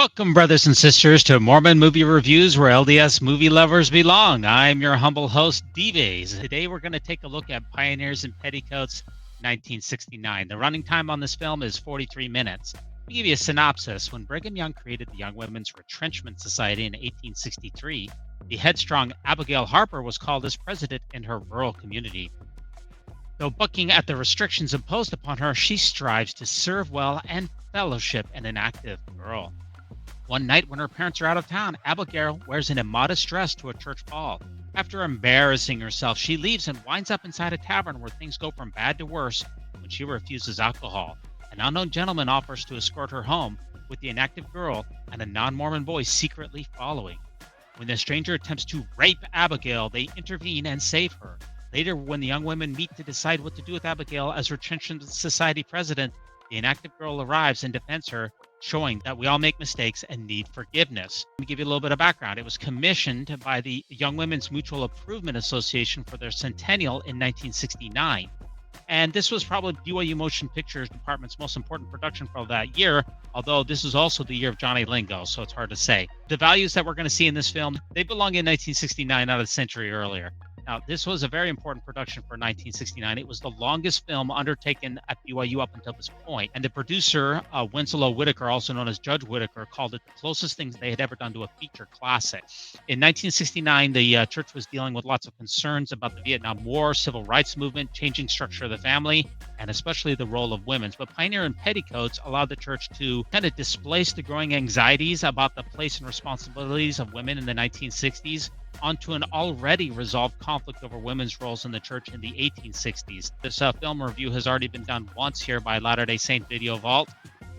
Welcome, brothers and sisters, to Mormon Movie Reviews, where LDS movie lovers belong. I'm your humble host, D-Bays. Today we're going to take a look at Pioneers in Petticoats, 1969. The running time on this film is 43 minutes. To give you a synopsis, when Brigham Young created the Young Women's Retrenchment Society in 1863, the headstrong Abigail Harper was called as president in her rural community. Though bucking at the restrictions imposed upon her, she strives to serve well and fellowship an inactive girl. One night when her parents are out of town, Abigail wears an immodest dress to a church ball. After embarrassing herself, she leaves and winds up inside a tavern where things go from bad to worse when she refuses alcohol. An unknown gentleman offers to escort her home, with the inactive girl and a non-Mormon boy secretly following. When the stranger attempts to rape Abigail, they intervene and save her. Later, when the young women meet to decide what to do with Abigail as Retrenchment Society president, the inactive girl arrives and defends her, showing that we all make mistakes and need forgiveness. Let me give you a little bit of background. It was commissioned by the Young Women's Mutual Improvement Association for their centennial in 1969. And this was probably BYU Motion Pictures Department's most important production for that year, although this is also the year of Johnny Lingo, so it's hard to say. The values that we're going to see in this film, they belong in 1969, not a century earlier. Now, this was a very important production for 1969. It was the longest film undertaken at BYU up until this point. And the producer, Winslow Whitaker, also known as Judge Whitaker, called it the closest thing they had ever done to a feature classic. In 1969, the church was dealing with lots of concerns about the Vietnam War, civil rights movement, changing structure of the family, and especially the role of women. But Pioneer in Petticoats allowed the church to kind of displace the growing anxieties about the place and responsibilities of women in the 1960s onto an already resolved conflict over women's roles in the church in the 1860s. This film review has already been done once here by Latter-day Saint Video Vault.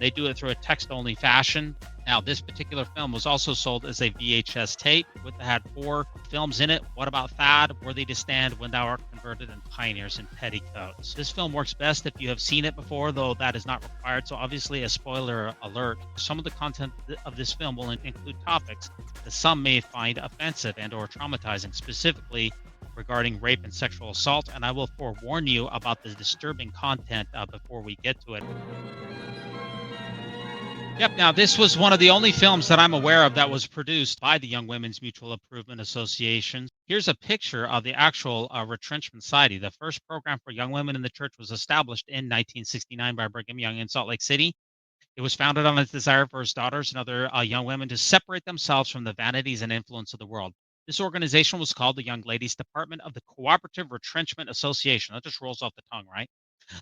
They do it through a text-only fashion. Now, this particular film was also sold as a VHS tape, which had 4 films in it. What About Thad, Worthy to Stand, When Thou Art Converted, and Pioneers in Petticoats. This film works best if you have seen it before, though that is not required, so obviously a spoiler alert. Some of the content of this film will include topics that some may find offensive and or traumatizing, specifically regarding rape and sexual assault, and I will forewarn you about the disturbing content before we get to it. Yep, now this was one of the only films that I'm aware of that was produced by the Young Women's Mutual Improvement Association. Here's a picture of the actual Retrenchment Society. The first program for young women in the church was established in 1969 by Brigham Young in Salt Lake City. It was founded on his desire for his daughters and other young women to separate themselves from the vanities and influence of the world. This organization was called the Young Ladies Department of the Cooperative Retrenchment Association. That just rolls off the tongue, right?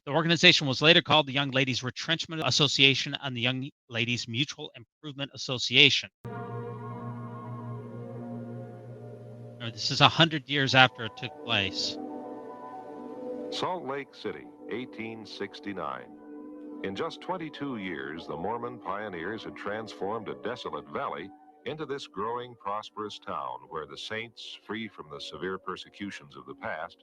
The organization was later called the Young Ladies Retrenchment Association and the Young Ladies Mutual Improvement Association. This is 100 years after it took place. Salt Lake City, 1869. In just 22 years, the Mormon pioneers had transformed a desolate valley into this growing, prosperous town where the saints, free from the severe persecutions of the past,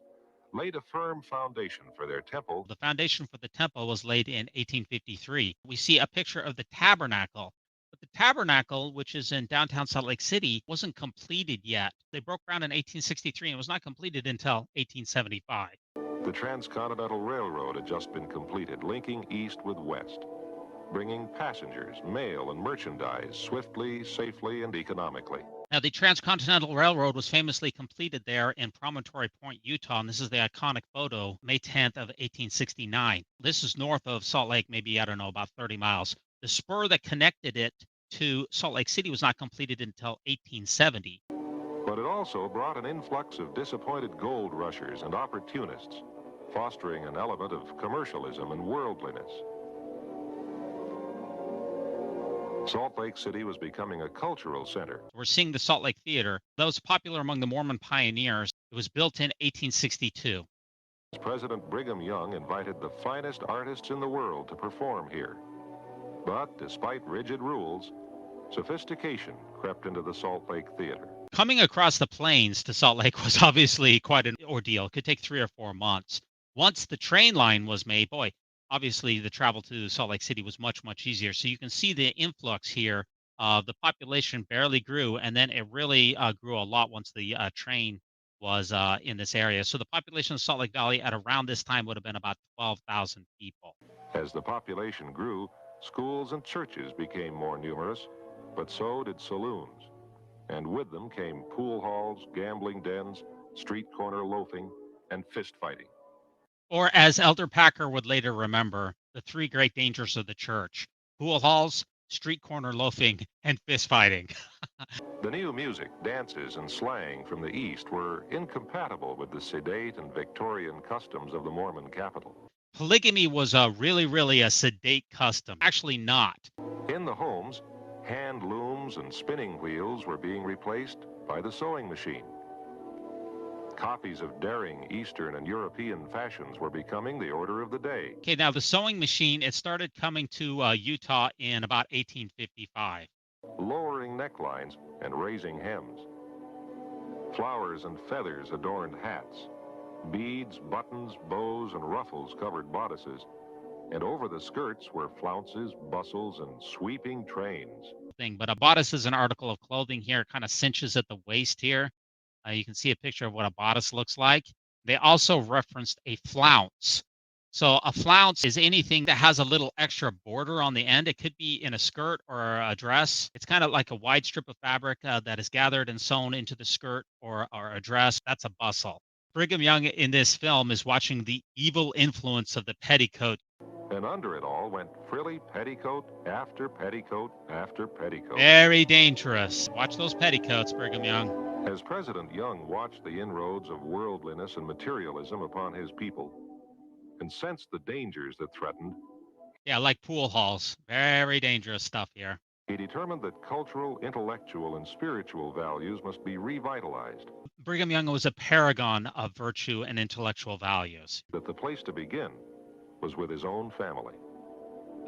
laid a firm foundation for their temple. The foundation for the temple was laid in 1853. We see a picture of the tabernacle. But the tabernacle, which is in downtown Salt Lake City, wasn't completed yet. They broke ground in 1863 and was not completed until 1875. The Transcontinental Railroad had just been completed, linking east with west, bringing passengers, mail, and merchandise swiftly, safely, and economically. Now, the Transcontinental Railroad was famously completed there in Promontory Point, Utah, and this is the iconic photo, May 10th of 1869. This is north of Salt Lake, maybe, I don't know, about 30 miles. The spur that connected it to Salt Lake City was not completed until 1870. But it also brought an influx of disappointed gold rushers and opportunists, fostering an element of commercialism and worldliness. Salt Lake City was becoming a cultural center. We're seeing the Salt Lake Theater. That was popular among the Mormon pioneers. It was built in 1862. President Brigham Young invited the finest artists in the world to perform here. But despite rigid rules, sophistication crept into the Salt Lake Theater. Coming across the plains to Salt Lake was obviously quite an ordeal. It could take 3 or 4 months. Once the train line was made, boy, obviously the travel to Salt Lake City was much, much easier. So you can see the influx here. The population barely grew, and then it really grew a lot once the train was in this area. So the population of Salt Lake Valley at around this time would have been about 12,000 people. As the population grew, schools and churches became more numerous, But so did saloons, and with them came pool halls, gambling dens, street corner loafing, and fist fighting. Or, as Elder Packer would later remember, the three great dangers of the church: pool halls, street corner loafing, and fist fighting. The new music, dances, and slang from the East were incompatible with the sedate and Victorian customs of the Mormon capital. Polygamy was really a sedate custom. Actually, not. In the homes, hand looms and spinning wheels were being replaced by the sewing machine. Copies of daring Eastern and European fashions were becoming the order of the day. Okay, now the sewing machine, it started coming to Utah in about 1855. Lowering necklines and raising hems. Flowers and feathers adorned hats. Beads, buttons, bows, and ruffles covered bodices. And over the skirts were flounces, bustles, and sweeping trains. But a bodice is an article of clothing here. It kind of cinches at the waist here. You can see a picture of what a bodice looks like. They also referenced a flounce. So a flounce is anything that has a little extra border on the end. It could be in a skirt or a dress. It's kind of like a wide strip of fabric that is gathered and sewn into the skirt or a dress. That's a bustle. Brigham Young in this film is watching the evil influence of the petticoat. And under it all went frilly petticoat after petticoat after petticoat. Very dangerous. Watch those petticoats, Brigham Young. As President Young watched the inroads of worldliness and materialism upon his people and sensed the dangers that threatened, yeah, like pool halls. Very dangerous stuff here. He determined that cultural, intellectual, and spiritual values must be revitalized. Brigham Young was a paragon of virtue and intellectual values. That the place to begin was with his own family.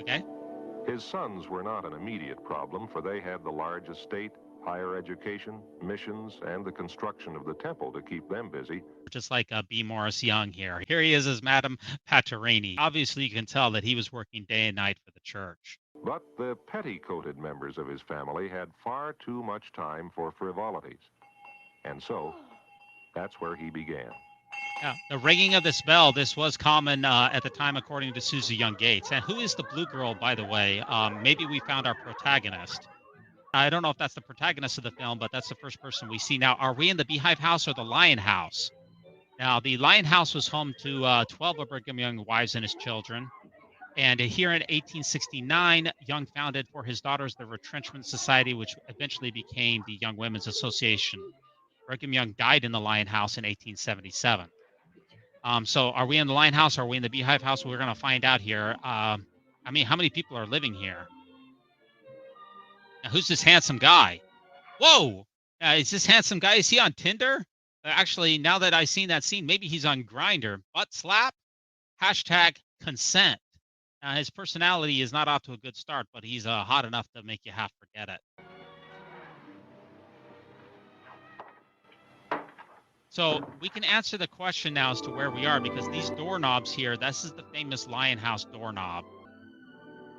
Okay. His sons were not an immediate problem, for they had the large estate, higher education, missions, and the construction of the temple to keep them busy. Just like B. Morris Young here. Here he is as Madame Paterini. Obviously, you can tell that he was working day and night for the church. But the petticoated members of his family had far too much time for frivolities. And so, that's where he began. Yeah, the ringing of this bell, this was common at the time, according to Susie Young Gates. And who is the blue girl, by the way? Maybe we found our protagonist. I don't know if that's the protagonist of the film, but that's the first person we see. Now, are we in the Beehive House or the Lion House? Now, the Lion House was home to 12 of Brigham Young's wives and his children. And here in 1869, Young founded for his daughters the Retrenchment Society, which eventually became the Young Women's Association. Brigham Young died in the Lion House in 1877. So are we in the Lion House or are we in the Beehive House? We're going to find out here. I mean, how many people are living here? Now, who's this handsome guy? Whoa! Is this handsome guy, is he on Tinder? Actually, now that I've seen that scene, maybe he's on Grindr. Butt slap? Hashtag consent. His personality is not off to a good start, but he's hot enough to make you half forget it. So we can answer the question now as to where we are, because these doorknobs here, this is the famous Lion House doorknob.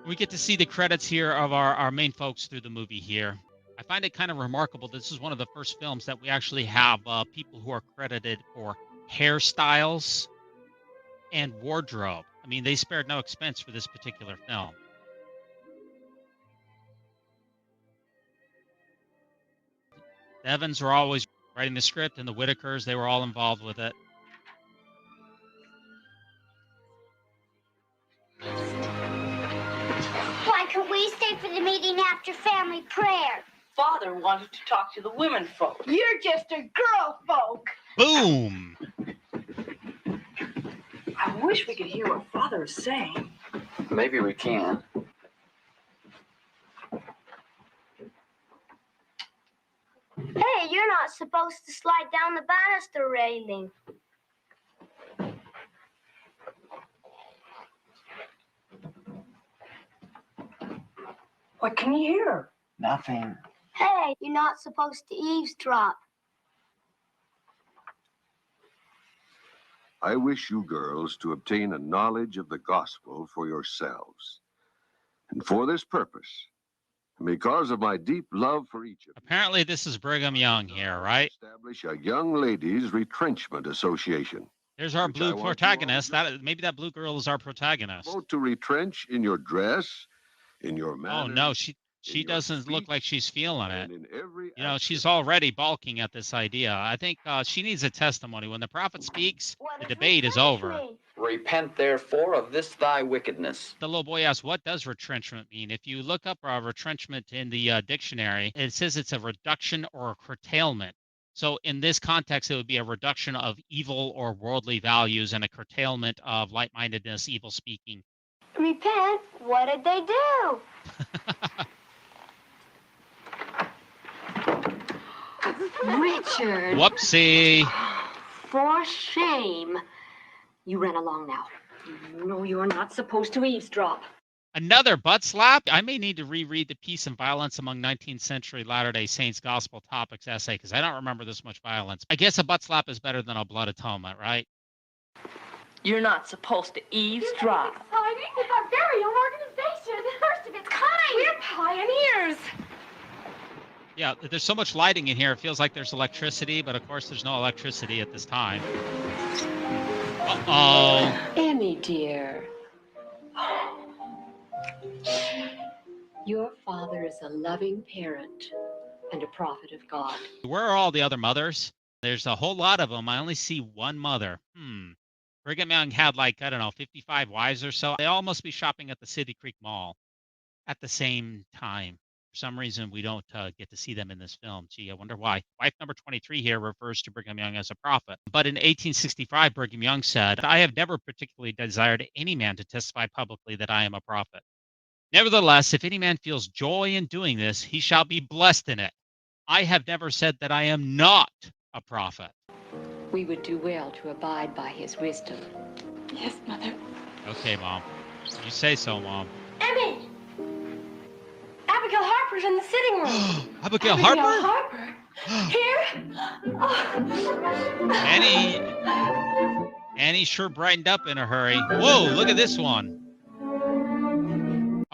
We get to see the credits here of our main folks through the movie here. I find it kind of remarkable. This is one of the first films that we actually have people who are credited for hairstyles and wardrobe. I mean, they spared no expense for this particular film. The Evans were always writing the script, and the Whitakers, they were all involved with it. Why can't we stay for the meeting after family prayer? Father wanted to talk to the women folk. You're just a girl folk. Boom! I wish we could hear what Father is saying. Maybe we can. Hey, you're not supposed to slide down the banister railing. What can you hear? Nothing. Hey, you're not supposed to eavesdrop. I wish you girls to obtain a knowledge of the gospel for yourselves. And for this purpose, because of my deep love for each of you, Apparently, this is Brigham Young here, right? establish a young ladies retrenchment association. There's our Which I blue want you all protagonist. to Maybe that blue girl is our protagonist. Vote to retrench in your dress, in your Oh manners. no, She doesn't look like she's feeling it. in every You know, action. she's already balking at this idea. I think she needs a testimony. When the prophet speaks, What the does debate is retrench over. mean? Repent therefore of this thy wickedness. The little boy asks, what does retrenchment mean? If you look up retrenchment in the dictionary, it says it's a reduction or a curtailment. So in this context, it would be a reduction of evil or worldly values and a curtailment of light-mindedness, evil speaking. Repent? What did they do? Richard. Whoopsie. For shame. You run along now. You know you're not supposed to eavesdrop. Another butt slap? I may need to reread the Peace and Violence Among 19th Century Latter-day Saints Gospel Topics essay because I don't remember this much violence. I guess a butt slap is better than a blood atonement, right? You're not supposed to eavesdrop. Exciting. It's our very own organization. The first of its kind. We're pioneers. Yeah, there's so much lighting in here. It feels like there's electricity, but of course there's no electricity at this time. Uh-oh. Emmy, dear. Your father is a loving parent and a prophet of God. Where are all the other mothers? There's a whole lot of them. I only see one mother. Brigham Young had like, I don't know, 55 wives or so. They all must be shopping at the City Creek Mall at the same time. For some reason, we don't get to see them in this film. Gee, I wonder why. Wife number 23 here refers to Brigham Young as a prophet. But in 1865, Brigham Young said, I have never particularly desired any man to testify publicly that I am a prophet. Nevertheless, if any man feels joy in doing this, he shall be blessed in it. I have never said that I am not a prophet. We would do well to abide by his wisdom. Yes, Mother. Okay, Mom. You say so, Mom. Emmy! Abigail Harper's in the sitting room. Abigail Harper? Harper? Here? Annie sure brightened up in a hurry. Whoa, look at this one.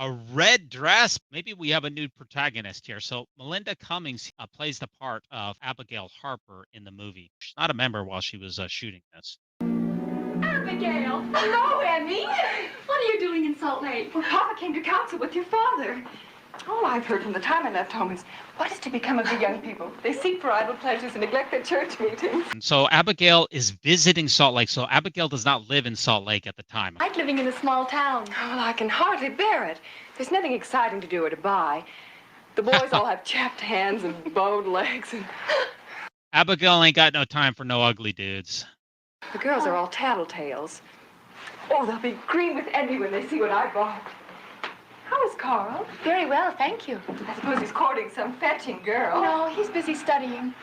A red dress. Maybe we have a new protagonist here. So Melinda Cummings plays the part of Abigail Harper in the movie. She's not a member while she was shooting this. Abigail! Hello, Emmy! What are you doing in Salt Lake? Well, Papa came to council with your father. All I've heard from the time I left home is, what is to become of the young people? They seek for idle pleasures and neglect their church meetings. And so Abigail is visiting Salt Lake. So Abigail does not live in Salt Lake at the time. I like living in a small town. Oh, well, I can hardly bear it. There's nothing exciting to do or to buy. The boys all have chapped hands and bowed legs, and Abigail ain't got no time for no ugly dudes. the girls are all tattletales. Oh, they'll be green with envy when they see what I bought. How is Carl? Very well, thank you. I suppose he's courting some fetching girl. No, he's busy studying.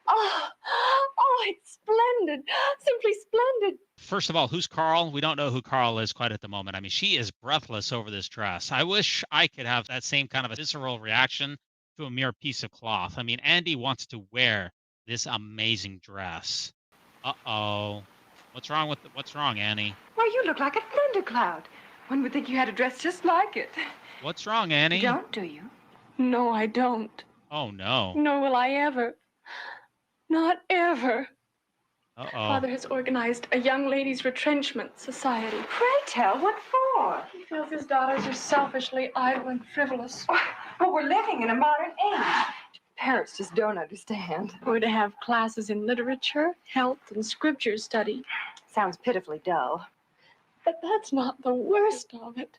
Oh, it's splendid. Simply splendid. First of all, who's Carl? We don't know who Carl is quite at the moment. I mean, she is breathless over this dress. I wish I could have that same kind of a visceral reaction to a mere piece of cloth. I mean, Andy wants to wear this amazing dress. Uh-oh. What's wrong, Annie? Why, you look like a thundercloud. One would think you had a dress just like it. What's wrong, Annie? You don't, do you? No, I don't. Oh, no. Nor will I ever. Not ever. Uh-oh. Father has organized a young ladies' retrenchment society. Pray tell, what for? He feels his daughters are selfishly idle and frivolous. But we're living in a modern age. Parents just don't understand. We're to have classes in literature, health, and scripture study. Sounds pitifully dull. But that's not the worst of it.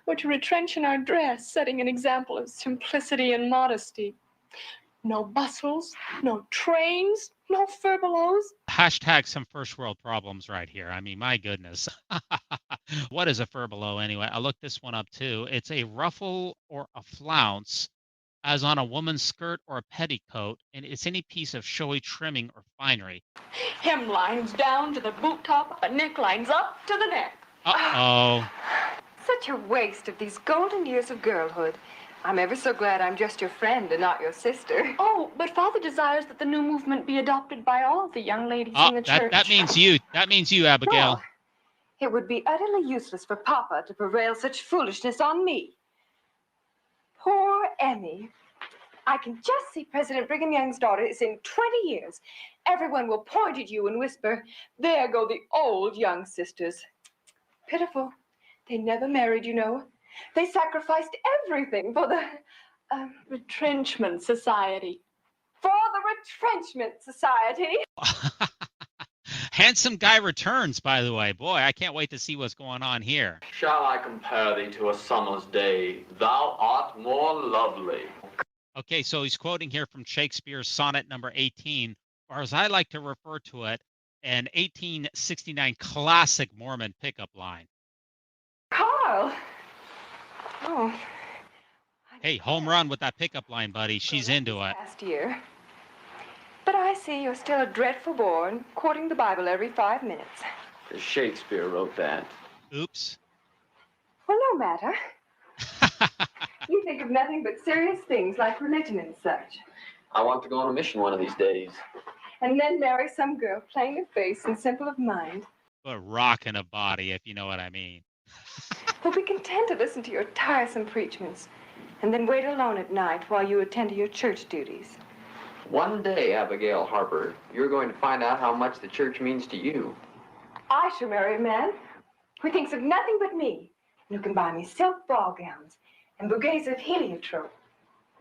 We're to retrench in our dress, setting an example of simplicity and modesty. No bustles, no trains, no furbelows. Hashtag some first world problems right here. I mean, my goodness. What is a furbelow anyway? I looked this one up too. It's a ruffle or a flounce, as on a woman's skirt or a petticoat, and it's any piece of showy trimming or finery. Hemlines down to the boot top, and necklines up to the neck. Uh-oh. Such a waste of these golden years of girlhood. I'm ever so glad I'm just your friend and not your sister. Oh, but Father desires that the new movement be adopted by all the young ladies in the church. That means you. That means you, Abigail. No. It would be utterly useless for Papa to prevail such foolishness on me. Poor Emmy. I can just see President Brigham Young's daughter is in 20 years. Everyone will point at you and whisper, there go the old young sisters. Pitiful. They never married, you know. They sacrificed everything for the Retrenchment Society. for the Retrenchment Society. Handsome guy returns, by the way. Boy, I can't wait to see what's going on here. Shall I compare thee to a summer's day? Thou art more lovely. Okay, so he's quoting here from Shakespeare's sonnet number 18, or as I like to refer to it, an 1869 classic Mormon pickup line. Carl. Oh. Hey, home run with that pickup line, buddy. She's into it. Last year. But I see you're still a dreadful bore and quoting the Bible every 5 minutes. Shakespeare wrote that. Oops. Well, no matter. You think of nothing but serious things like religion and such. I want to go on a mission one of these days. And then marry some girl plain of face and simple of mind. But rocking a body, if you know what I mean. We'll be content to listen to your tiresome preachments and then wait alone at night while you attend to your church duties. One day, Abigail Harper, you're going to find out how much the church means to you. I shall marry a man who thinks of nothing but me and who can buy me silk ball gowns and bouquets of heliotrope,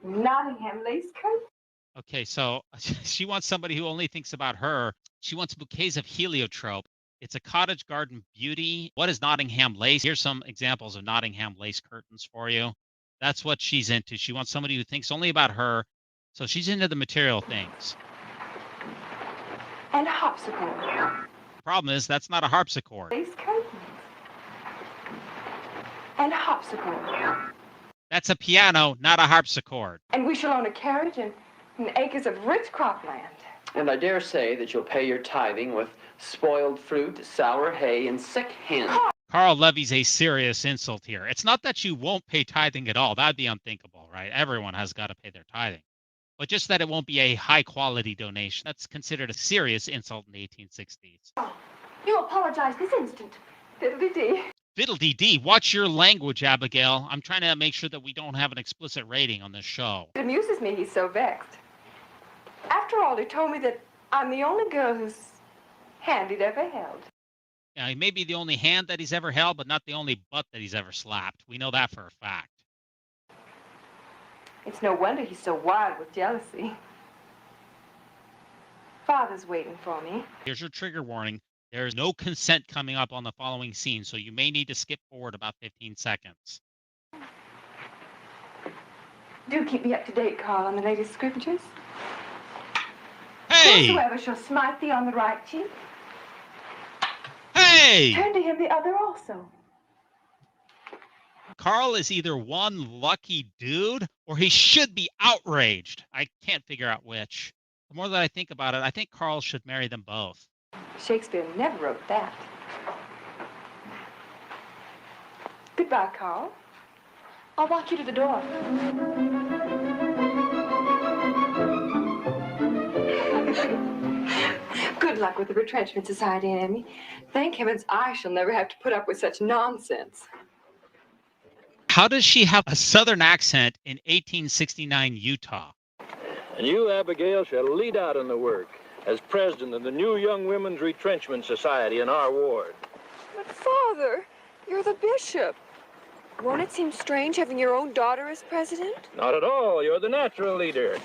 Nottingham lace coats. Okay, so she wants somebody who only thinks about her. She wants bouquets of heliotrope. It's a cottage garden beauty. What is Nottingham lace? Here's some examples of Nottingham lace curtains for you. That's what she's into. She wants somebody who thinks only about her. So she's into the material things. And harpsichord. Problem is, that's not a harpsichord. Lace curtains. And harpsichord. That's a piano, not a harpsichord. And we shall own a carriage and acres of rich cropland. And I dare say that you'll pay your tithing with spoiled fruit, sour hay, and sick hens. Carl levies a serious insult here. It's not that you won't pay tithing at all. That'd be unthinkable, right? Everyone has got to pay their tithing. But just that it won't be a high-quality donation. That's considered a serious insult in the 1860s. You apologize this instant. Fiddly-dee. Fiddle-dee-dee. Watch your language, Abigail. I'm trying to make sure that we don't have an explicit rating on this show. It amuses me he's so vexed. After all, he told me that I'm the only girl whose hand he'd ever held. Now, he may be the only hand that he's ever held, but not the only butt that he's ever slapped. We know that for a fact. It's no wonder he's so wild with jealousy. Father's waiting for me. Here's your trigger warning. There's no consent coming up on the following scene, so you may need to skip forward about 15 seconds. Do keep me up to date, Carl, on the latest scriptures. Hey! Whosoever shall smite thee on the right cheek, Hey! turn to him the other also. Carl is either one lucky dude or he should be outraged. I can't figure out which. The more that I think about it, I think Carl should marry them both. Shakespeare never wrote that. Goodbye, Carl. I'll walk you to the door. Good luck with the Retrenchment Society, Amy. Thank heavens I shall never have to put up with such nonsense. How does she have a southern accent in 1869 Utah? And you, Abigail, shall lead out in the work as president of the new Young Women's Retrenchment Society in our ward. But, Father, you're the bishop. Won't it seem strange having your own daughter as president? Not at all. You're the natural leader.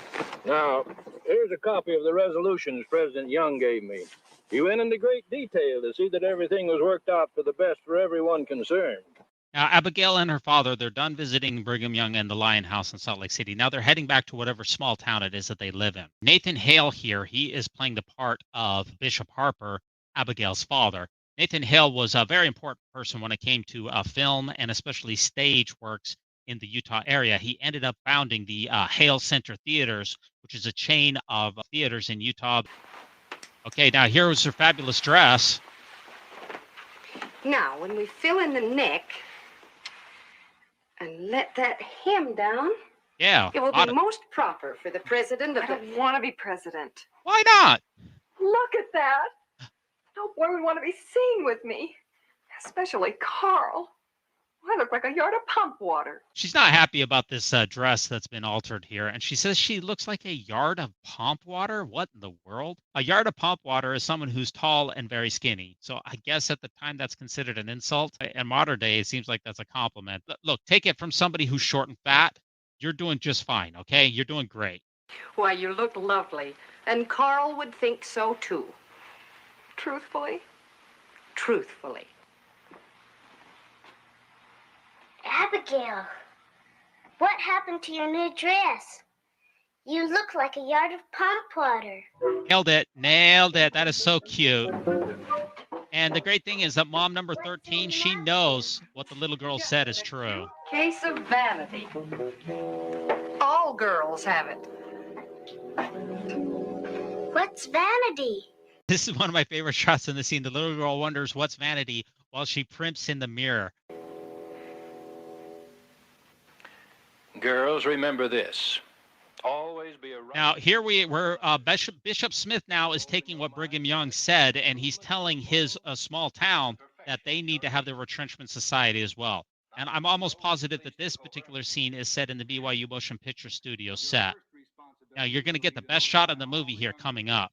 Now, here's a copy of the resolutions President Young gave me. He went into great detail to see that everything was worked out for the best for everyone concerned. Now, Abigail and her father, they're done visiting Brigham Young and the Lion House in Salt Lake City. Now they're heading back to whatever small town it is that they live in. Nathan Hale here, he is playing the part of Bishop Harper, Abigail's father. Nathan Hale was a very important person when it came to film and especially stage works in the Utah area. He ended up founding the Hale Center Theaters, which is a chain of theaters in Utah. Okay, now here was her fabulous dress. Now, when we fill in the neck and let that hem down, Yeah. it will be most proper for the president of I the... don't want to be president. Why not? Look at that. No boy would want to be seen with me, especially Carl. I look like a yard of pump water. She's not happy about this dress that's been altered here, and she says she looks like a yard of pump water. What in the world? A yard of pump water is someone who's tall and very skinny. So I guess at the time that's considered an insult. In modern day, it seems like that's a compliment. Look, take it from somebody who's short and fat. You're doing just fine, okay? You're doing great. Why, you look lovely. And Carl would think so, too. Truthfully? Truthfully. Abigail, what happened to your new dress? You look like a yard of pump water. Nailed it. Nailed it. That is so cute. And the great thing is that mom number 13, she knows what the little girl said is true. Case of vanity. All girls have it. What's vanity? This is one of my favorite shots in the scene. The little girl wonders what's vanity while she primps in the mirror. Girls, remember this. Always be a... Now, here we're Bishop Smith now is taking what Brigham Young said, and he's telling his small town that they need to have the Retrenchment Society as well. And I'm almost positive that this particular scene is set in the BYU Motion Picture Studio set. Now, you're going to get the best shot of the movie here coming up.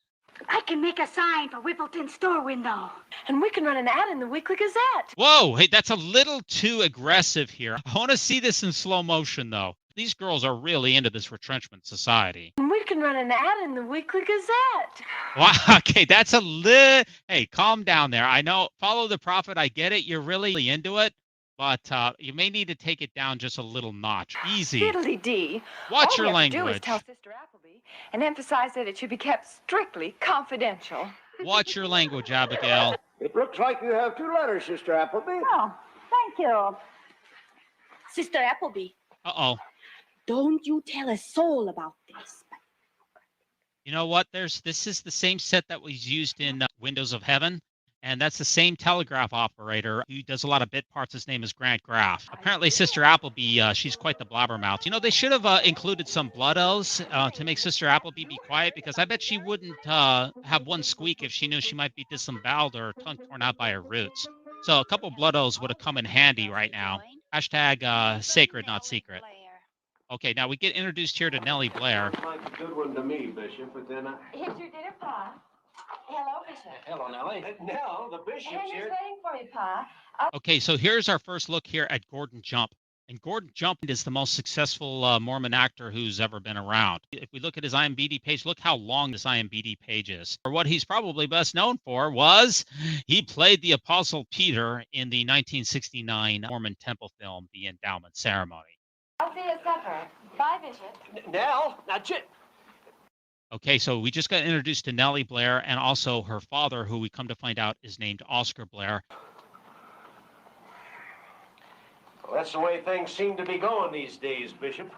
I can make a sign for Whippleton's store window. And we can run an ad in the Weekly Gazette. Whoa, hey, that's a little too aggressive here. I want to see this in slow motion, though. These girls are really into this Retrenchment Society. And we can run an ad in the Weekly Gazette. Wow, okay, that's a little... Hey, calm down there. I know, follow the prophet, I get it. You're really into it. But you may need to take it down just a little notch. Easy. Fiddly-dee. Watch your All we have language. to do is tell Sister Appleby and emphasize that it should be kept strictly confidential. Watch your language, Abigail. It looks like you have 2 letters, Sister Appleby. Oh, thank you. Sister Appleby, Uh-oh. don't you tell a soul about this. You know what? This is the same set that was used in Windows of Heaven. And that's the same telegraph operator who does a lot of bit parts. His name is Grant Graff. Apparently, Sister Appleby, she's quite the blabbermouth. You know, they should have included some blood oaths to make Sister Appleby be quiet, because I bet she wouldn't have one squeak if she knew she might be disemboweled or tongue torn out by her roots. So a couple blood oaths would have come in handy right now. Hashtag sacred, not secret. Okay, now we get introduced here to Nellie Blair. Looks like a good one to me, Bishop, but then Here's your dinner, Pa. Hello, Bishop. Hello, Nellie. Nell, the bishop's Henry's here. waiting for you, Pa. Okay, so here's our first look here at Gordon Jump. And Gordon Jump is the most successful Mormon actor who's ever been around. If we look at his IMDb page, look how long this IMDb page is. Or what he's probably best known for was he played the Apostle Peter in the 1969 Mormon temple film, The Endowment Ceremony. I'll see you at supper. Bye, Bishop. Nell, now, Okay, so we just got introduced to Nellie Blair and also her father, who we come to find out is named Oscar Blair. Well, that's the way things seem to be going these days, Bishop.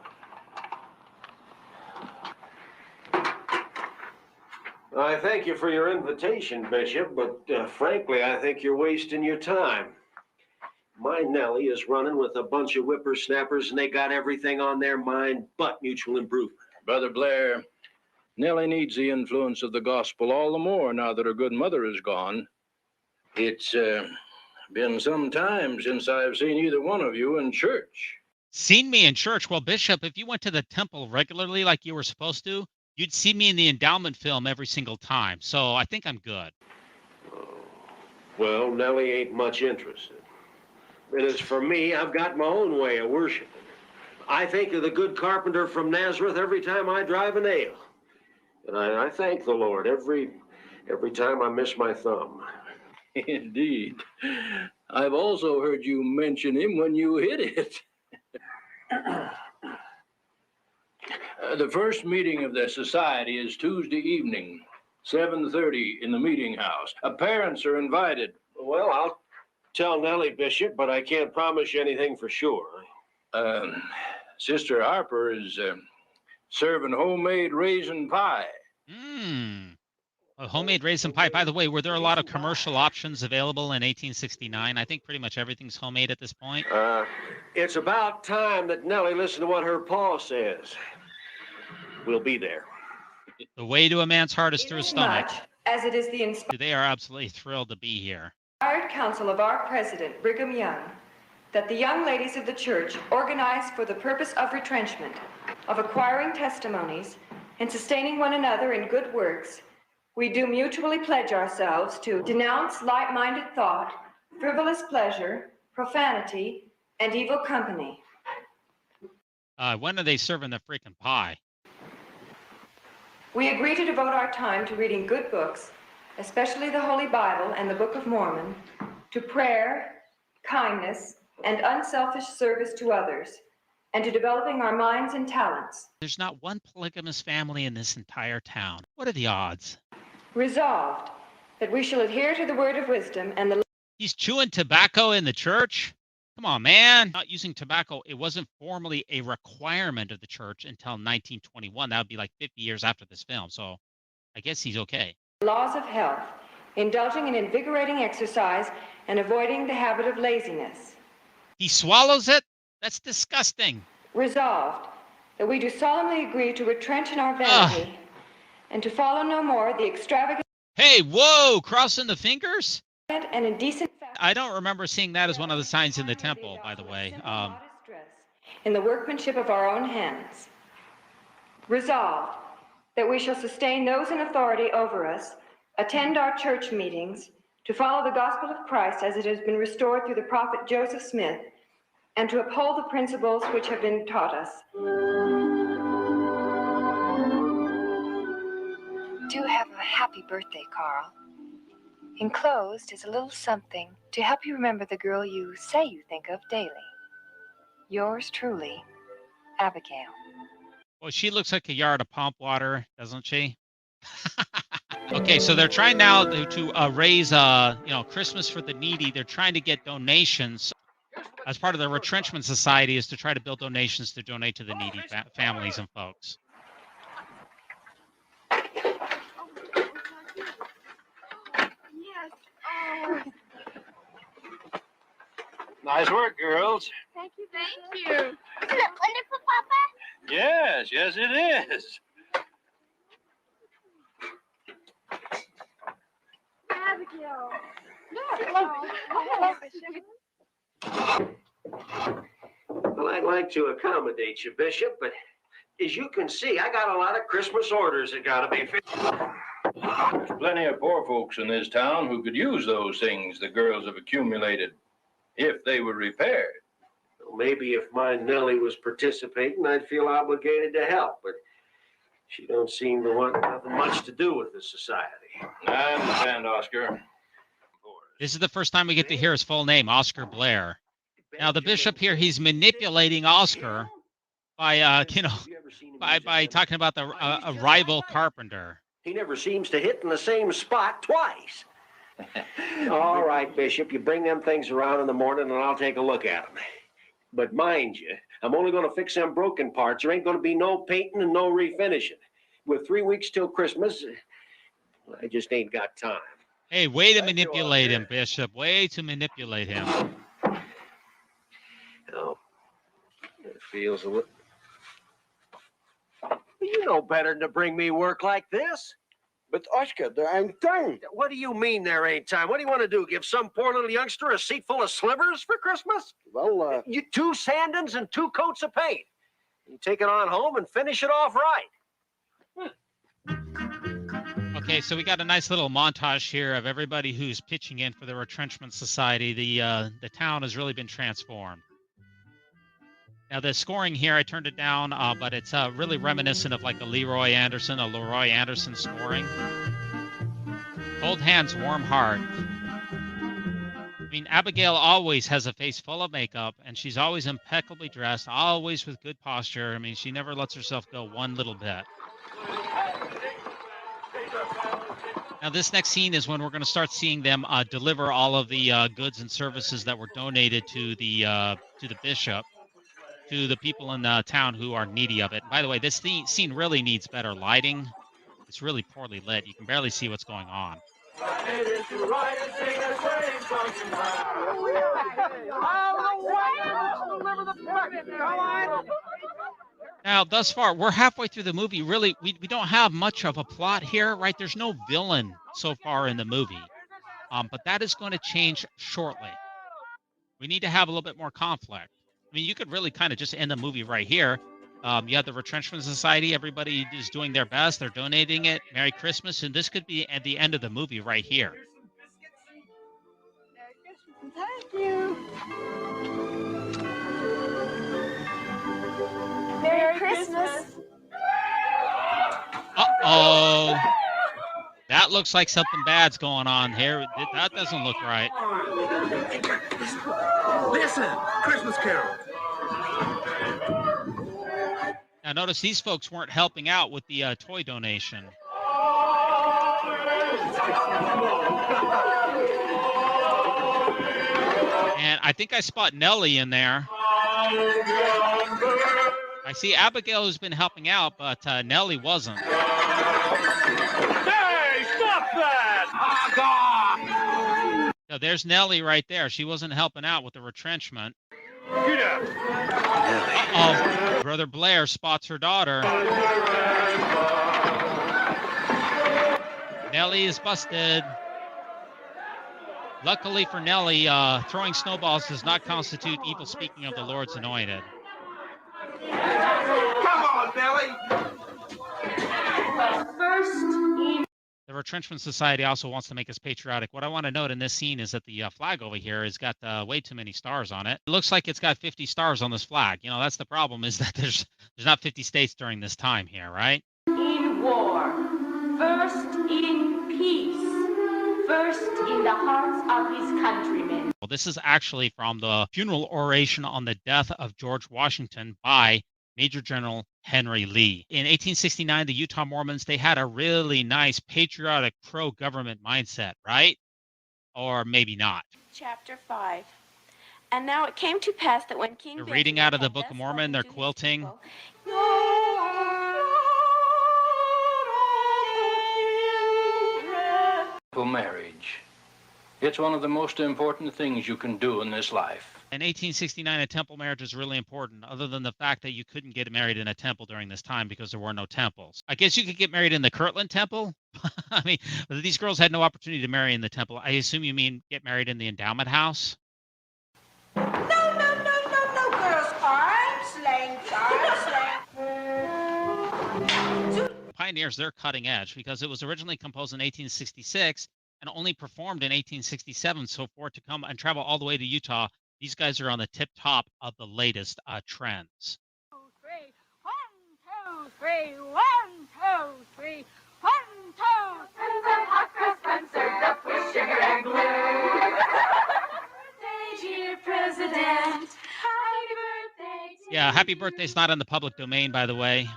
I thank you for your invitation, Bishop, but frankly, I think you're wasting your time. My Nellie is running with a bunch of whippersnappers, and they got everything on their mind but mutual improvement. Brother Blair, Nellie needs the influence of the gospel all the more now that her good mother is gone. It's been some time since I've seen either one of you in church. Seen me in church? Well, Bishop, if you went to the temple regularly like you were supposed to, you'd see me in the endowment film every single time. So I think I'm good. Oh, well, Nellie ain't much interested. And as for me, I've got my own way of worshiping. I think of the good carpenter from Nazareth every time I drive a nail. And I thank the Lord every time I miss my thumb. Indeed. I've also heard you mention him when you hit it. The first meeting of the society is Tuesday evening, 7:30 in the meeting house. Parents are invited. Well, I'll tell Nellie, Bishop, but I can't promise you anything for sure. Sister Harper is serving homemade raisin pie. A homemade raisin pie. By the way, were there a lot of commercial options available in 1869? I think pretty much everything's homemade at this point. It's about time that Nellie listened to what her pa says. We'll be there. The way to a man's heart is through his stomach. Much as it is the They are absolutely thrilled to be here. inspired counsel of our president, Brigham Young, that the young ladies of the church, organized for the purpose of retrenchment, of acquiring testimonies, and sustaining one another in good works, we do mutually pledge ourselves to denounce light-minded thought, frivolous pleasure, profanity, and evil company. When are they serving the freaking pie? We agree to devote our time to reading good books, especially the Holy Bible and the Book of Mormon, to prayer, kindness, and unselfish service to others, and to developing our minds and talents. There's not one polygamous family in this entire town. What are the odds? Resolved that we shall adhere to the word of wisdom and the... He's chewing tobacco in the church? Come on, man. Not using tobacco, it wasn't formally a requirement of the church until 1921. That would be like 50 years after this film, so I guess he's okay. Laws of health, indulging in invigorating exercise, and avoiding the habit of laziness. He swallows it? That's disgusting. Resolved that we do solemnly agree to retrench in our vanity and to follow no more the extravagant... Hey, whoa, crossing the fingers? And indecent... I don't remember seeing that as one of the signs in the temple, by the way. In the workmanship of our own hands. Resolved that we shall sustain those in authority over us, attend our church meetings, to follow the gospel of Christ as it has been restored through the prophet Joseph Smith, and to uphold the principles which have been taught us. Do have a happy birthday, Carl. Enclosed is a little something to help you remember the girl you say you think of daily. Yours truly, Abigail. Well, she looks like a yard of pump water, doesn't she? Okay, so they're trying now to raise, Christmas for the needy. They're trying to get donations as part of the Retrenchment Society, is to try to build donations to donate to the needy families and folks. Nice work, girls. Thank you. Isn't it wonderful, Papa? Yes, it is. Abigail. Well, I'd like to accommodate you, Bishop, but as you can see, I got a lot of Christmas orders that got to be fixed. There's plenty of poor folks in this town who could use those things the girls have accumulated if they were repaired. Well, maybe if my Nellie was participating, I'd feel obligated to help, but she don't seem to want nothing much to do with the society. I understand, Oscar. This is the first time we get to hear his full name, Oscar Blair. Now, the bishop here, he's manipulating Oscar by, by talking about a rival carpenter. He never seems to hit in the same spot twice. All right, Bishop, you bring them things around in the morning and I'll take a look at them. But mind you, I'm only going to fix them broken parts. There ain't going to be no painting and no refinishing. With 3 weeks till Christmas, I just ain't got time. Hey, way to manipulate him, Bishop. Way to manipulate him. Oh, it feels a little... You know better than to bring me work like this. But, Oscar, there ain't time. What do you mean there ain't time? What do you want to do? Give some poor little youngster a seat full of slivers for Christmas? Well, You 2 sandings and 2 coats of paint. You take it on home and finish it off right. Okay, so we got a nice little montage here of everybody who's pitching in for the Retrenchment Society. The town has really been transformed. Now, the scoring here, I turned it down, but it's really reminiscent of like a Leroy Anderson scoring. Cold hands, warm heart. I mean, Abigail always has a face full of makeup, and she's always impeccably dressed, always with good posture. I mean, she never lets herself go one little bit. Now, this next scene is when we're going to start seeing them deliver all of the goods and services that were donated to the bishop, to the people in the town who are needy of it. By the way, this scene really needs better lighting. It's really poorly lit. You can barely see what's going on. Now, thus far, we're halfway through the movie. Really, we don't have much of a plot here, right? There's no villain so far in the movie. But that is going to change shortly. We need to have a little bit more conflict. I mean, you could really kind of just end the movie right here. You have the Retrenchment Society. Everybody is doing their best. They're donating it. Merry Christmas. And this could be at the end of the movie right here. Thank you. Merry Christmas. Uh-oh. That looks like something bad's going on here. That doesn't look right. Listen, Christmas Carol. Now, notice these folks weren't helping out with the toy donation. And I think I spot Nellie in there. I see Abigail has been helping out, but Nellie wasn't. Hey, stop that! Oh, God! So there's Nellie right there. She wasn't helping out with the retrenchment. Get up! Uh-oh. Brother Blair spots her daughter. Nellie is busted. Luckily for Nellie, throwing snowballs does not constitute evil speaking of the Lord's anointed. Come on, Nellie. The Retrenchment Society also wants to make us patriotic. What I want to note in this scene is that the flag over here has got way too many stars on it. It looks like it's got 50 stars on this flag. You know, that's the problem, is that there's not 50 states during this time here, right? In war, first in peace, first in the hearts of his countrymen. Well, this is actually from the funeral oration on the death of George Washington by Major General Henry Lee. In 1869, the Utah Mormons, they had a really nice patriotic pro-government mindset, right? Or maybe not. Chapter 5. And now it came to pass that when King They're reading out of the Book of Mormon, they're quilting. Marriage. It's one of the most important things you can do in this life. In 1869, a temple marriage was really important, other than the fact that you couldn't get married in a temple during this time because there were no temples. I guess you could get married in the Kirtland Temple. I mean, these girls had no opportunity to marry in the temple. I assume you mean get married in the endowment house? No, girls. Arms length. Pioneers, they're cutting edge because it was originally composed in 1866 and only performed in 1867. So for it to come and travel all the way to Utah, these guys are on the tip top of the latest trends. 1, 2, 3, 1, 2, 3, 1, 2, 3. Hot cross buns served up with sugar and glue. Birthday, dear President. Happy birthday to Yeah, happy birthday's not in the public domain, by the way.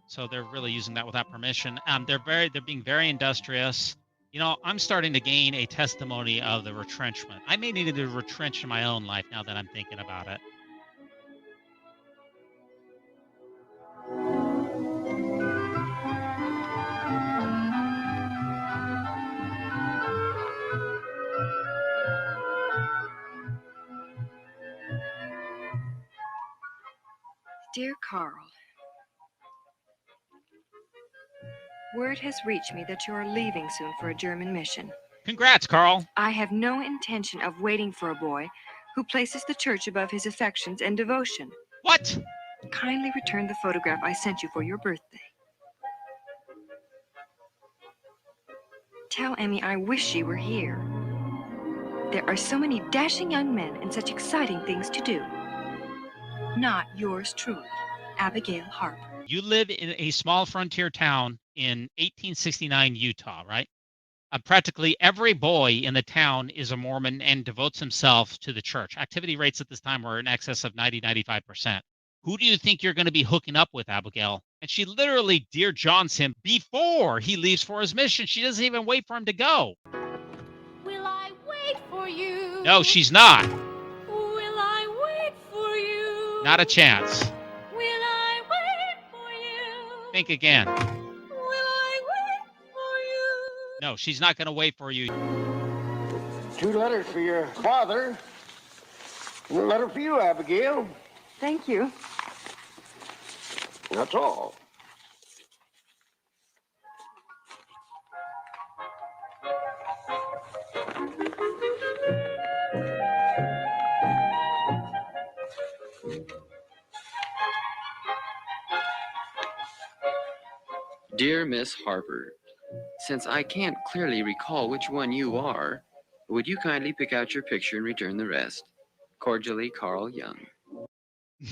So they're really using that without permission. They're being very industrious. You know, I'm starting to gain a testimony of the retrenchment. I may need to retrench in my own life now that I'm thinking about it. Dear Carl, word has reached me that you are leaving soon for a German mission. Congrats, Carl. I have no intention of waiting for a boy who places the church above his affections and devotion. What? Kindly return the photograph I sent you for your birthday. Tell Emmy I wish she were here. There are so many dashing young men and such exciting things to do. Not yours truly, Abigail Harper. You live in a small frontier town in 1869 Utah, right? Practically every boy in the town is a Mormon and devotes himself to the church. Activity rates at this time were in excess of 95%. Who do you think you're going to be hooking up with, Abigail? And she literally Dear Johns him before he leaves for his mission. She doesn't even wait for him to go. Will I wait for you? No, she's not. Will I wait for you? Not a chance. Will I wait for you? Think again. Will I wait for you? No, she's not going to wait for you. 2 letters for your father. And a letter for you, Abigail. Thank you. That's all. Dear Miss Harper, since I can't clearly recall which one you are, would you kindly pick out your picture and return the rest? Cordially, Carl Young.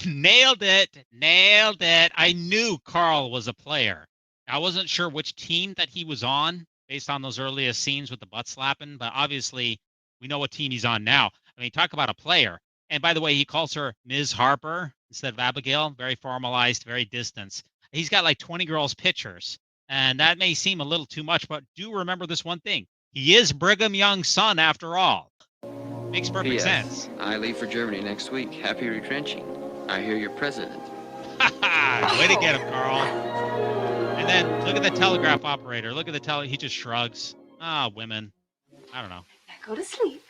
Nailed it. Nailed it. I knew Carl was a player. I wasn't sure which team that he was on based on those earliest scenes with the butt slapping, but obviously we know what team he's on now. I mean, talk about a player. And by the way, he calls her Ms. Harper instead of Abigail. Very formalized, very distant. He's got like 20 girls' pictures, and that may seem a little too much, but do remember this one thing. He is Brigham Young's son after all. Makes perfect P.S. sense. I leave for Germany next week. Happy retrenching. I hear you're president. Way to get him, Carl. And then look at the telegraph operator. Look at the he just shrugs. Women. I don't know. Now go to sleep.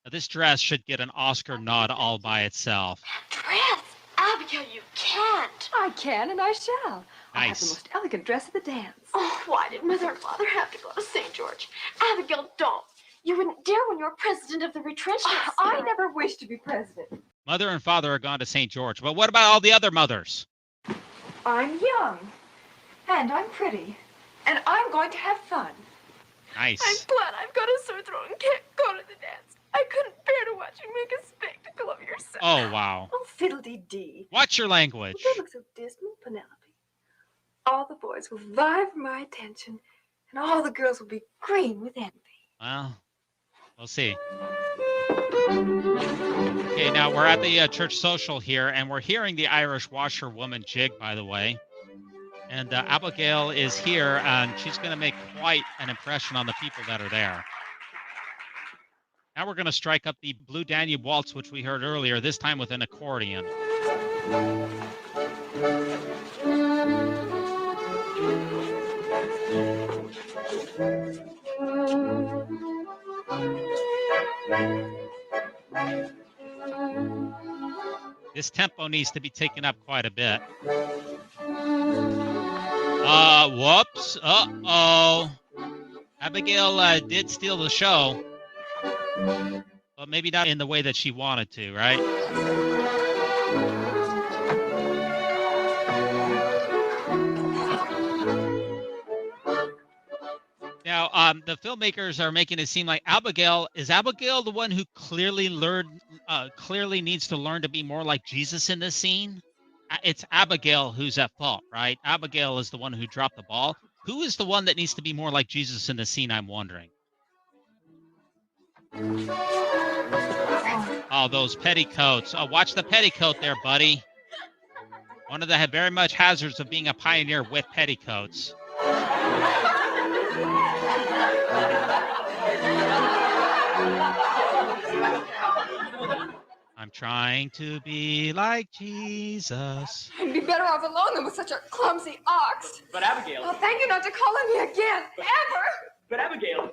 Now, this dress should get an Oscar nod all by itself. Dress? Abigail, you can't. I can and I shall. I'll have the Nice. most elegant dress at the dance. Oh, why did Mother and Father have to go to St. George? Abigail, don't. You wouldn't dare when you were president of the Retrenchment Society. I never wished to be president. Mother and father are gone to St. George. But what about all the other mothers? I'm young. And I'm pretty. And I'm going to have fun. Nice. I'm glad I've got a sore throat and can't go to the dance. I couldn't bear to watch you make a spectacle of yourself. Oh, wow. Oh, fiddle-dee-dee. Watch your language. Don't look so dismal, Penelope. All the boys will vie for my attention, and all the girls will be green with envy. Well, we'll see. Okay, now we're at the church social here, and we're hearing the Irish washerwoman jig, by the way. And Abigail is here, and she's going to make quite an impression on the people that are there. Now we're going to strike up the Blue Danube Waltz, which we heard earlier, this time with an accordion. This tempo needs to be taken up quite a bit. Whoops. Uh-oh. Abigail did steal the show. But maybe not in the way that she wanted to, right? Now, the filmmakers are making it seem like is Abigail the one who clearly needs to learn to be more like Jesus in this scene? It's Abigail who's at fault, right? Abigail is the one who dropped the ball. Who is the one that needs to be more like Jesus in the scene, I'm wondering? Oh, those petticoats. Oh, watch the petticoat there, buddy. One of the very much hazards of being a pioneer with petticoats. I'm trying to be like Jesus. I'd be better off alone than with such a clumsy ox. But Abigail. Oh, thank you not to call on me again, ever. But Abigail.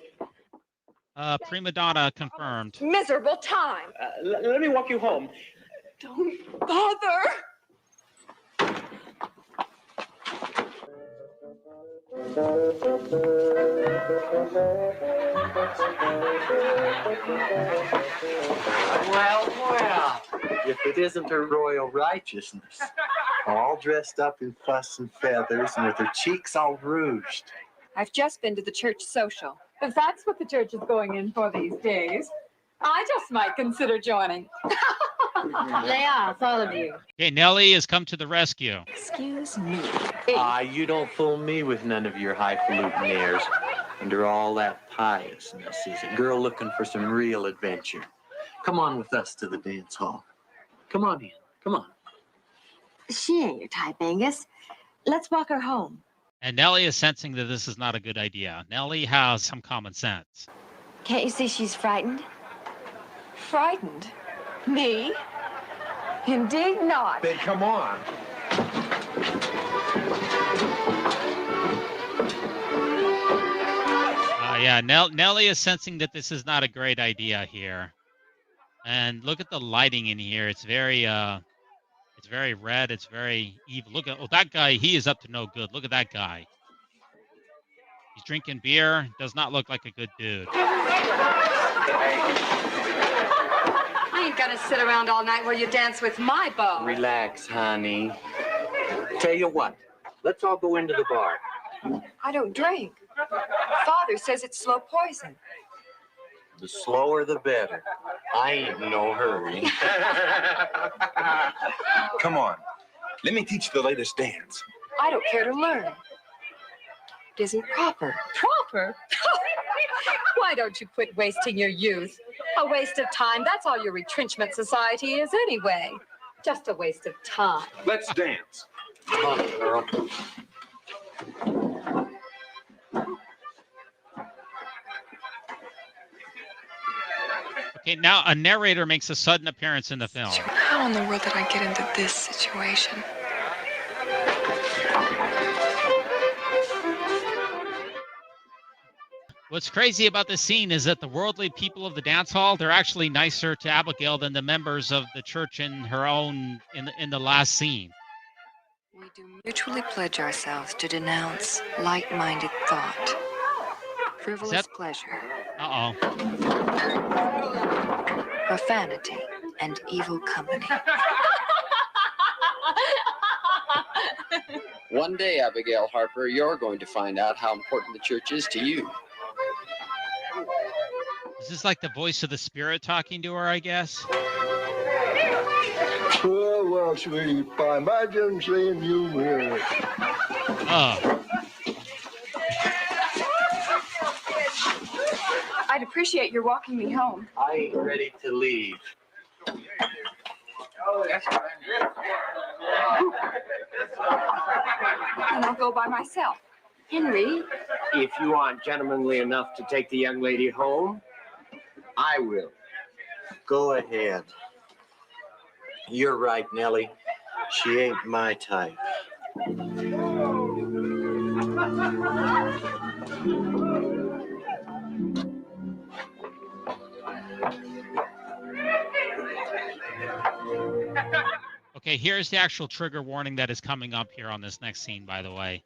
Prima donna confirmed. Miserable time. Let me walk you home. Don't bother. Well, if it isn't her royal righteousness, all dressed up in fuss and feathers and with her cheeks all rouged. I've just been to the church social. If that's what the church is going in for these days, I just might consider joining. Lay off, all of you. Okay, Nellie has come to the rescue. Excuse me. You don't fool me with none of your highfalutin airs. Under all that piousness is a girl looking for some real adventure. Come on with us to the dance hall. Come on in. Come on. She ain't your type, Angus. Let's walk her home. And Nellie is sensing that this is not a good idea. Nellie has some common sense. Can't you see she's frightened? Frightened? Me? Indeed not. Then come on. Yeah, Nellie is sensing that this is not a great idea here. And look at the lighting in here. It's very red. It's very evil. Look at that guy. He is up to no good. Look at that guy. He's drinking beer. Does not look like a good dude. I ain't gonna sit around all night while you dance with my beau. Relax, honey. Tell you what, Let's all go into the bar. I don't drink. Father says it's slow poison. The slower, the better. I ain't in no hurry. Come on. Let me teach you the latest dance. I don't care to learn. It isn't proper. Proper? Why don't you quit wasting your youth? A waste of time. That's all your Retrenchment Society is anyway. Just a waste of time. Let's dance. Come on, girl. Okay, now a narrator makes a sudden appearance in the film. How in the world did I get into this situation? What's crazy about this scene is that the worldly people of the dance hall, they're actually nicer to Abigail than the members of the church in her own in the last scene. We do mutually pledge ourselves to denounce light-minded thought, frivolous pleasure, profanity, and evil company. One day, Abigail Harper, you're going to find out how important the church is to you. Is this like the voice of the spirit talking to her, I guess? Oh, well, sweetie pie, imagine seeing you here. Oh. I'd appreciate your walking me home. I ain't ready to leave. And I'll go by myself. Henry, if you aren't gentlemanly enough to take the young lady home, I will. Go ahead. You're right, Nellie. She ain't my type. Okay, here's the actual trigger warning that is coming up here on this next scene, by the way.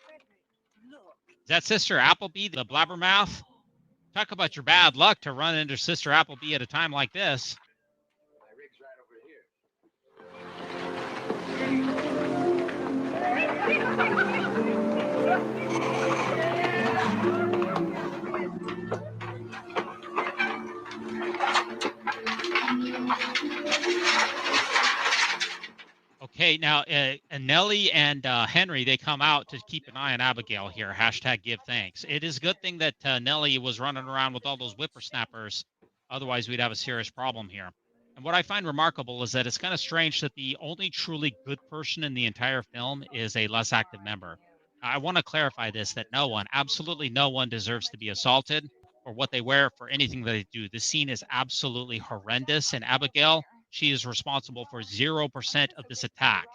Is that Sister Appleby, the blabbermouth? Talk about your bad luck to run into Sister Appleby at a time like this. Okay, now Nellie and Henry, they come out to keep an eye on Abigail here. Hashtag give thanks. It is a good thing that Nellie was running around with all those whippersnappers. Otherwise, we'd have a serious problem here. And what I find remarkable is that it's kind of strange that the only truly good person in the entire film is a less active member. I want to clarify this, that no one, absolutely no one deserves to be assaulted or what they wear for anything that they do. This scene is absolutely horrendous. And Abigail, she is responsible for 0% of this attack.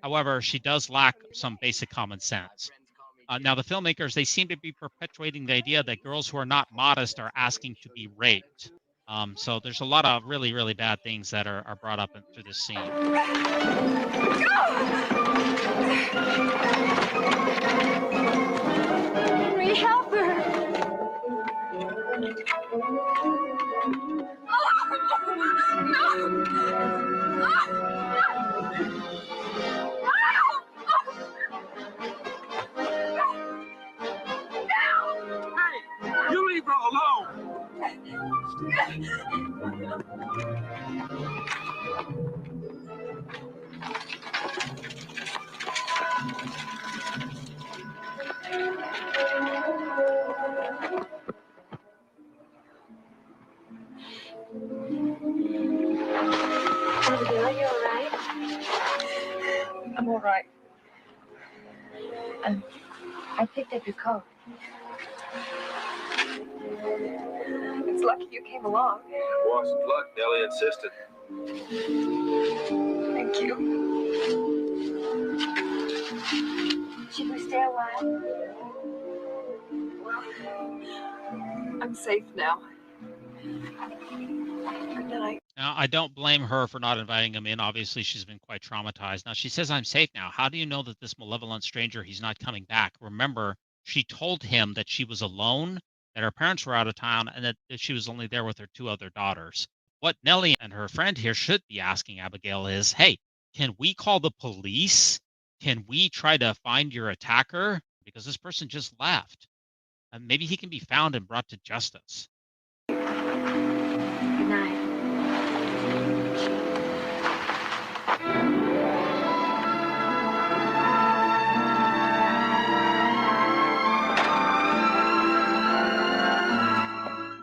However, she does lack some basic common sense. Now, the filmmakers, they seem to be perpetuating the idea that girls who are not modest are asking to be raped. So there's a lot of really, really bad things that are brought up through this scene. Henry, help her! Hey, you leave her alone. Abigail, are you all right? I'm all right. I picked up your coat. It's lucky you came along. Wasn't luck, Nellie insisted. Thank you. Should we stay a while? Well, I'm safe now. Good night. Now, I don't blame her for not inviting him in. Obviously, she's been quite traumatized. Now, she says, I'm safe now. How do you know that this malevolent stranger, he's not coming back? Remember, she told him that she was alone, that her parents were out of town, and that she was only there with her 2 other daughters. What Nellie and her friend here should be asking Abigail is, hey, can we call the police? can we try to find your attacker? Because this person just left. Maybe he can be found and brought to justice. Good night.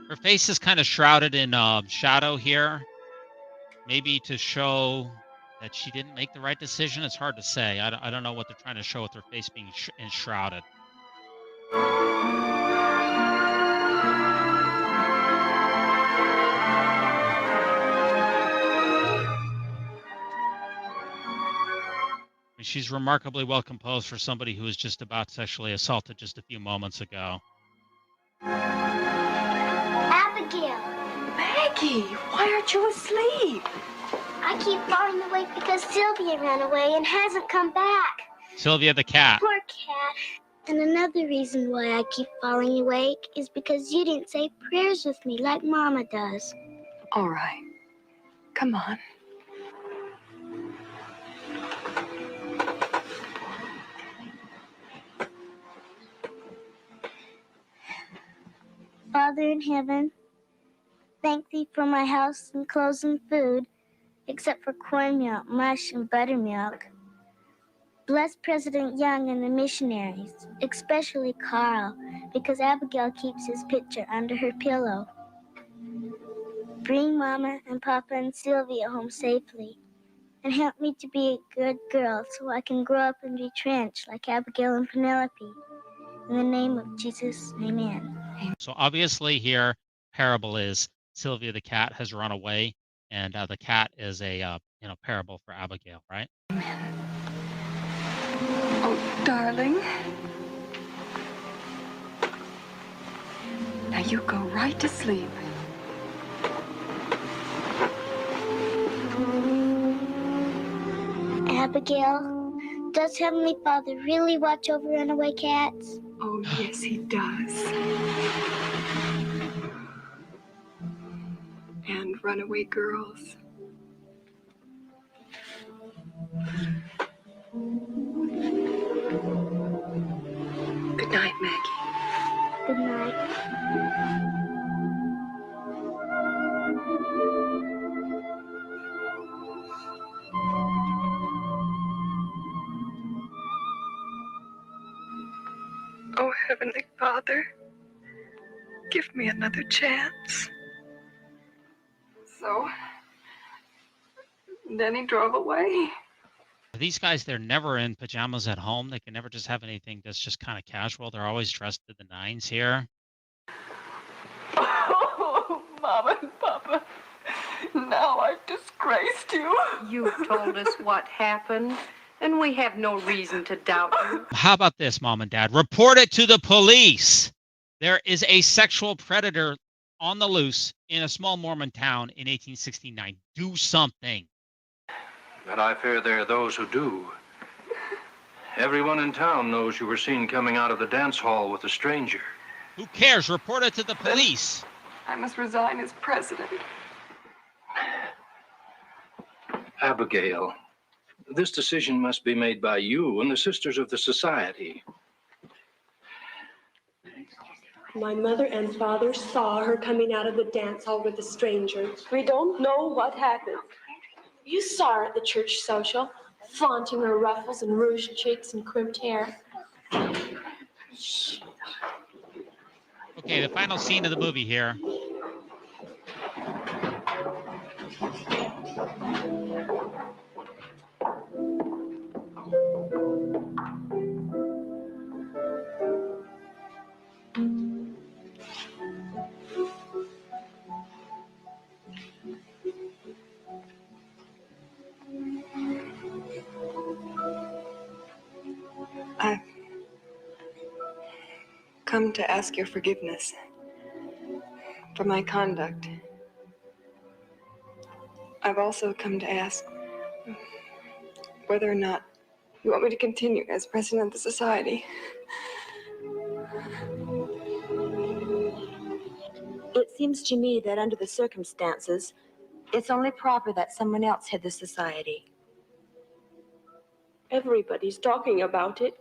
Her face is kind of shrouded in shadow here. Maybe to show that she didn't make the right decision. It's hard to say. I don't know what they're trying to show with her face being enshrouded. She's remarkably well composed for somebody who was just about sexually assaulted just a few moments ago. Abigail! Maggie, why aren't you asleep? I keep falling awake because Sylvia ran away and hasn't come back. Sylvia the cat. Poor cat. And another reason why I keep falling awake is because you didn't say prayers with me like Mama does. All right. Come on. Father in heaven, thank thee for my house and clothes and food, except for corn meal, mush, and buttermilk. Bless President Young and the missionaries, especially Carl, because Abigail keeps his picture under her pillow. Bring Mama and Papa and Sylvia home safely, and help me to be a good girl so I can grow up and retrench like Abigail and Penelope. In the name of Jesus, amen. So obviously here, parable is Sylvia the cat has run away, and the cat is a parable for Abigail, right? Oh, darling. Now you go right to sleep. Abigail, does Heavenly Father really watch over runaway cats? Oh, yes, he does. And runaway girls. Good night, Maggie. Good night. Oh, Heavenly Father, give me another chance. So, then he drove away. These guys, they're never in pajamas at home. They can never just have anything that's just kind of casual. They're always dressed to the nines here. Oh, Mama and Papa, now I've disgraced you. You've told us what happened, and we have no reason to doubt you. How about this, Mom and Dad? Report it to the police. There is a sexual predator on the loose in a small Mormon town in 1869. Do something. But I fear there are those who do. Everyone in town knows you were seen coming out of the dance hall with a stranger. Who cares? Report it to the police. I must resign as president. Abigail, this decision must be made by you and the sisters of the society. My mother and father saw her coming out of the dance hall with a stranger. We don't know what happened. You saw her at the church social, flaunting her ruffles and rouged cheeks and crimped hair. Okay, the final scene of the movie here. I've come to ask your forgiveness for my conduct. I've also come to ask whether or not you want me to continue as president of the society. It seems to me that under the circumstances, it's only proper that someone else head the society. Everybody's talking about it.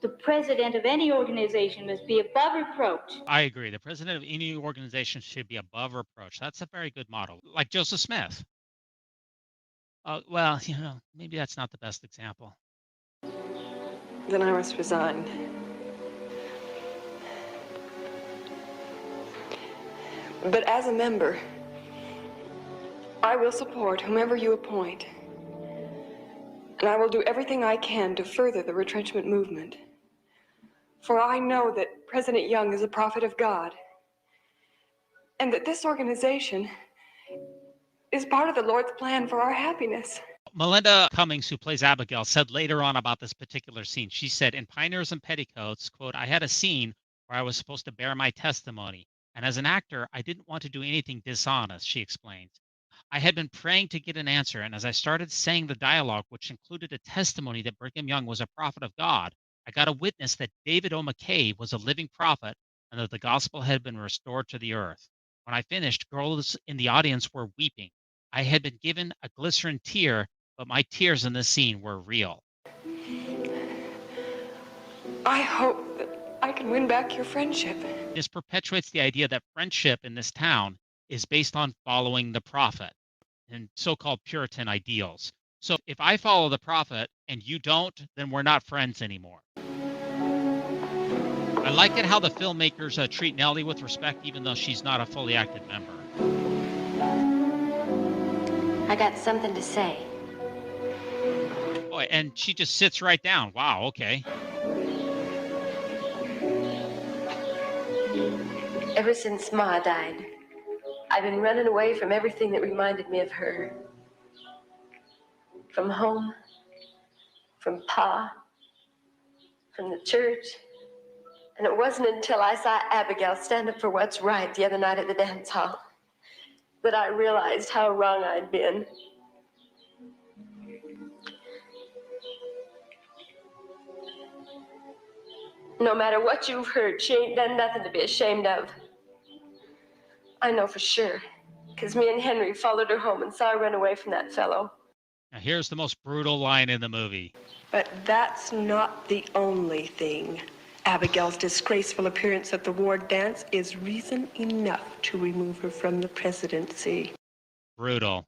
The president of any organization must be above reproach. I agree. The president of any organization should be above reproach. That's a very good model, like Joseph Smith. Well, maybe that's not the best example. Then I must resign. But as a member, I will support whomever you appoint. And I will do everything I can to further the retrenchment movement. For I know that President Young is a prophet of God, and that this organization is part of the Lord's plan for our happiness. Melinda Cummings, who plays Abigail, said later on about this particular scene, she said, in Pioneers and Petticoats, quote, I had a scene where I was supposed to bear my testimony. And as an actor, I didn't want to do anything dishonest, she explains. I had been praying to get an answer, and as I started saying the dialogue, which included a testimony that Brigham Young was a prophet of God, I got a witness that David O. McKay was a living prophet and that the gospel had been restored to the earth. When I finished, girls in the audience were weeping. I had been given a glycerin tear, but my tears in this scene were real. I hope that I can win back your friendship. This perpetuates the idea that friendship in this town is based on following the prophet and so-called Puritan ideals. So if I follow the prophet and you don't, then we're not friends anymore. I like it how the filmmakers treat Nellie with respect, even though she's not a fully active member. I got something to say. Boy, and she just sits right down. Wow, okay. Ever since Ma died, I've been running away from everything that reminded me of her. From home, from Pa, from the church. And it wasn't until I saw Abigail stand up for what's right the other night at the dance hall that I realized how wrong I'd been. No matter what you've heard, she ain't done nothing to be ashamed of. I know for sure, because me and Henry followed her home and saw her run away from that fellow. Now here's the most brutal line in the movie. But that's not the only thing. Abigail's disgraceful appearance at the ward dance is reason enough to remove her from the presidency. Brutal.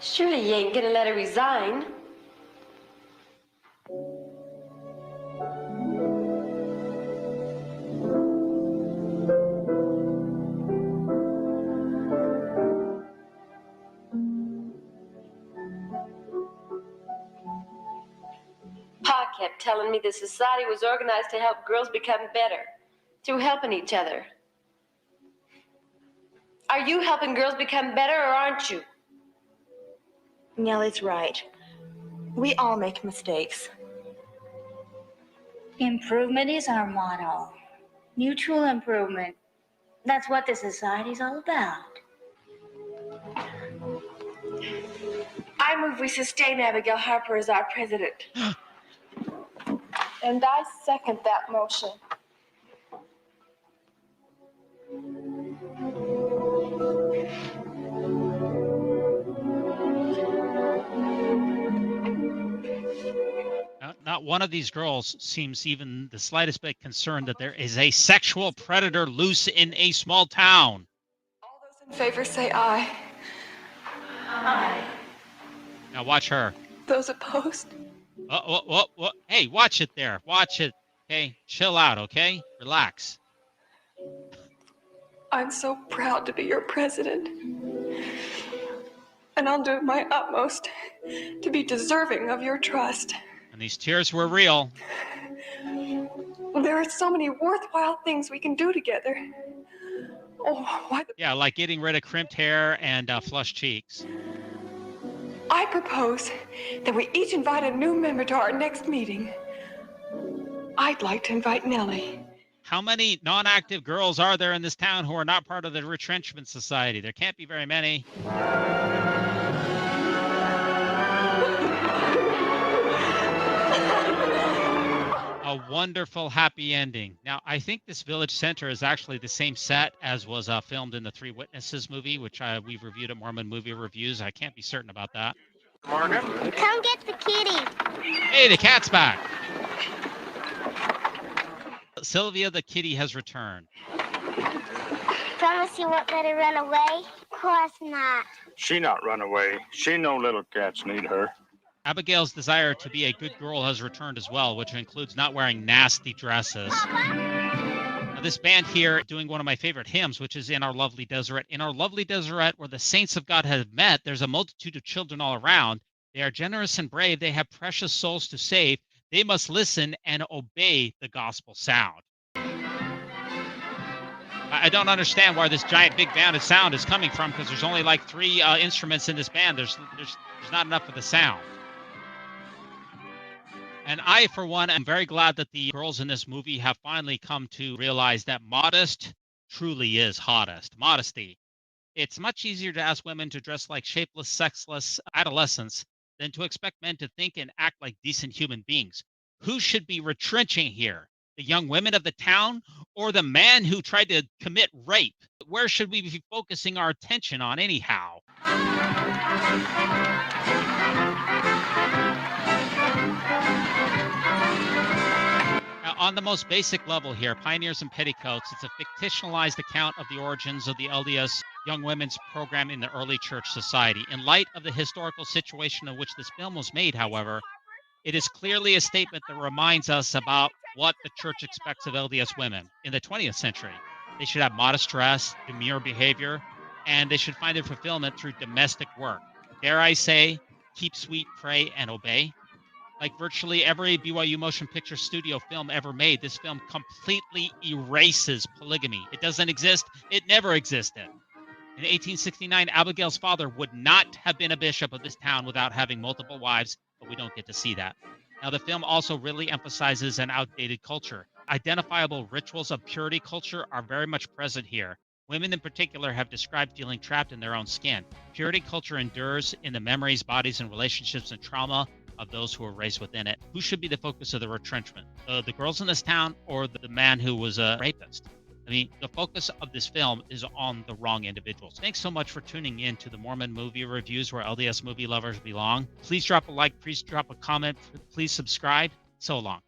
Surely you ain't gonna let her resign. Pa kept telling me the society was organized to help girls become better, through helping each other. Are you helping girls become better, or aren't you? Nellie's right. We all make mistakes. Improvement is our motto. Mutual improvement. That's what the society's all about. I move we sustain Abigail Harper as our president. And I second that motion. Not one of these girls seems even the slightest bit concerned that there is a sexual predator loose in a small town. All those in favor say aye. Aye. Now watch her. Those opposed? What? Hey, watch it there. Watch it. Okay, chill out, okay? Relax. I'm so proud to be your president. And I'll do my utmost to be deserving of your trust. And these tears were real. There are so many worthwhile things we can do together. Oh, why? Yeah, like getting rid of crimped hair and flushed cheeks. I propose that we each invite a new member to our next meeting. I'd like to invite Nellie. How many non-active girls are there in this town who are not part of the Retrenchment Society? There can't be very many. A wonderful happy ending. Now, I think this village center is actually the same set as was filmed in the Three Witnesses movie, which we've reviewed at Mormon Movie Reviews. I can't be certain about that. Come get the kitty. Hey, the cat's back. Sylvia the kitty has returned. Promise you won't let her run away? Of course not. She not run away. She know little cats need her. Abigail's desire to be a good girl has returned as well, which includes not wearing nasty dresses. Now, this band here doing one of my favorite hymns, which is In Our Lovely Deseret. In our lovely deseret, where the saints of God have met, there's a multitude of children all around. They are generous and brave. They have precious souls to save. They must listen and obey the gospel sound. I don't understand where this giant big band of sound is coming from, because there's only like 3 instruments in this band. There's not enough of the sound. And I, for one, am very glad that the girls in this movie have finally come to realize that modest truly is hottest. Modesty. It's much easier to ask women to dress like shapeless, sexless adolescents than to expect men to think and act like decent human beings. Who should be retrenching here? The young women of the town or the man who tried to commit rape? Where should we be focusing our attention on anyhow? Now, on the most basic level here, Pioneers in Petticoats, it's a fictionalized account of the origins of the LDS Young Women's Program in the early church society. In light of the historical situation in which this film was made, however, it is clearly a statement that reminds us about what the church expects of LDS women in the 20th century. They should have modest dress, demure behavior, and they should find their fulfillment through domestic work. Dare I say, keep sweet, pray, and obey. Like virtually every BYU motion picture studio film ever made, this film completely erases polygamy. It doesn't exist. It never existed. In 1869, Abigail's father would not have been a bishop of this town without having multiple wives, but we don't get to see that. Now, the film also really emphasizes an outdated culture. Identifiable rituals of purity culture are very much present here. Women in particular have described feeling trapped in their own skin. Purity culture endures in the memories, bodies, and relationships and trauma of those who were raised within it. Who should be the focus of the retrenchment? The girls in this town or the man who was a rapist? I mean, the focus of this film is on the wrong individuals. Thanks so much for tuning in to the Mormon Movie Reviews, where LDS movie lovers belong. Please drop a like, please drop a comment, please subscribe. So long.